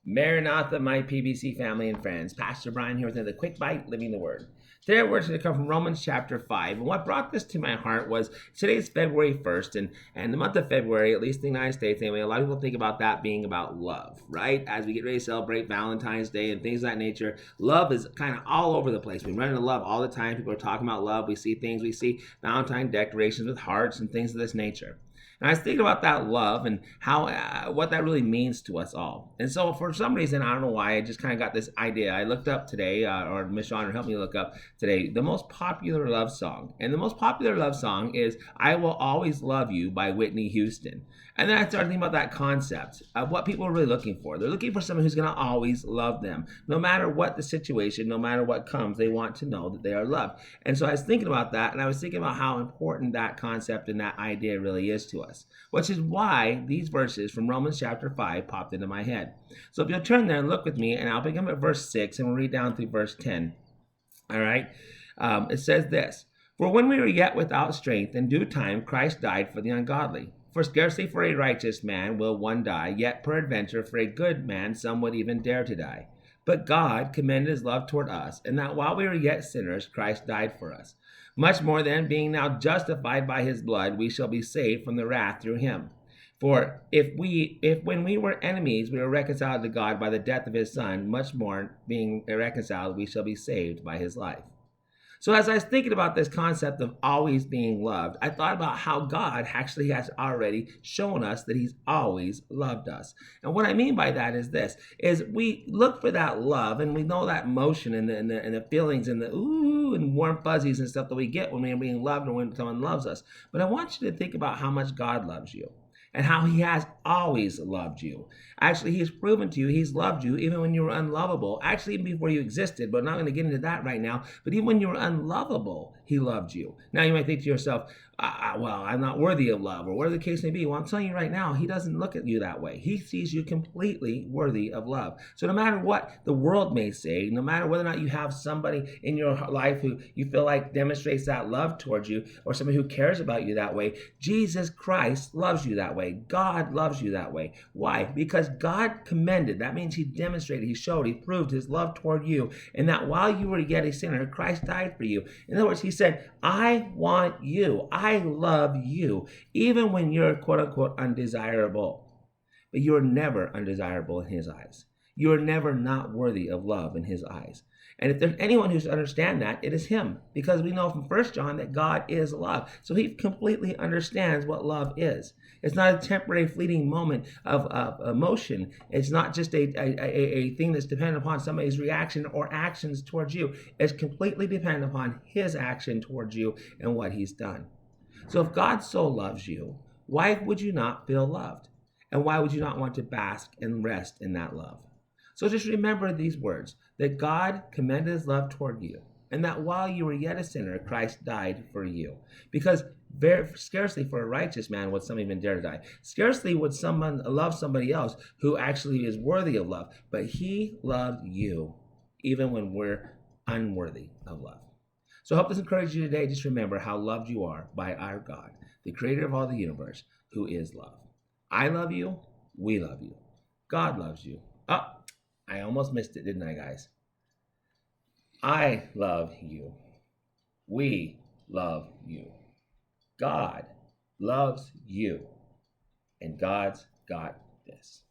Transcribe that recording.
Maranatha, my PBC family and friends. Pastor Brian here with another quick bite, living the word. Today our word's going to come from Romans chapter 5. And what brought this to my heart was today's February 1st. And the month of February, at least in the United States anyway, a lot of people think about that being about love, right? As we get ready to celebrate Valentine's Day and things of that nature, love is kind of all over the place. We run into love all the time. People are talking about love. We see things. We see Valentine decorations with hearts and things of this nature. And I was thinking about that love and how what that really means to us all. And so for some reason, I don't know why, I just kind of got this idea. I looked up today, or Miss Shawn helped me look up today, the most popular love song. And the most popular love song is I Will Always Love You by Whitney Houston. And then I started thinking about that concept of what people are really looking for. They're looking for someone who's going to always love them. No matter what the situation, no matter what comes, they want to know that they are loved. And so I was thinking about that, and I was thinking about how important that concept and that idea really is to us, which is why these verses from Romans chapter 5 popped into my head. So if you'll turn there and look with me, and I'll begin at verse 6, and we'll read down through verse 10. All right? It says this, For when we were yet without strength, in due time Christ died for the ungodly. For scarcely for a righteous man will one die, yet peradventure for a good man some would even dare to die. But God commended his love toward us, and that while we were yet sinners, Christ died for us. Much more then, being now justified by his blood, we shall be saved from the wrath through him. For if when we were enemies, we were reconciled to God by the death of his Son, much more, being reconciled, we shall be saved by his life. So as I was thinking about this concept of always being loved, I thought about how God actually has already shown us that he's always loved us. And what I mean by that is this, is we look for that love, and we know that emotion and the feelings and the ooh and warm fuzzies and stuff that we get when we're being loved or when someone loves us. But I want you to think about how much God loves you and how he has always loved you. Actually, he's proven to you he's loved you even when you were unlovable. Actually, even before you existed, but I'm not going to get into that right now. But even when you were unlovable, he loved you. Now, you might think to yourself, well, I'm not worthy of love, or whatever the case may be. Well, I'm telling you right now, he doesn't look at you that way. He sees you completely worthy of love. So no matter what the world may say, no matter whether or not you have somebody in your life who you feel like demonstrates that love towards you, or somebody who cares about you that way, Jesus Christ loves you that way. God loves you that way. Why? Because God commended. That means he demonstrated, he showed, he proved his love toward you, and that while you were yet a sinner, Christ died for you. In other words, he said, I want you. I love you, even when you're quote unquote undesirable. But you're never undesirable in his eyes. You're never not worthy of love in his eyes. And if there's anyone who should understand that, it is him. Because we know from 1 John that God is love. So he completely understands what love is. It's not a temporary fleeting moment of emotion. It's not just a thing that's dependent upon somebody's reaction or actions towards you. It's completely dependent upon his action towards you and what he's done. So if God so loves you, why would you not feel loved? And why would you not want to bask and rest in that love? So just remember these words, that God commended his love toward you, and that while you were yet a sinner, Christ died for you. Because scarcely for a righteous man would some even dare to die. Scarcely would someone love somebody else who actually is worthy of love. But he loved you, even when we're unworthy of love. So I hope this encourages you today. Just remember how loved you are by our God, the creator of all the universe, who is love. I love you. We love you. God loves you. Oh, I almost missed it, didn't I, guys? I love you. We love you. God loves you. And God's got this.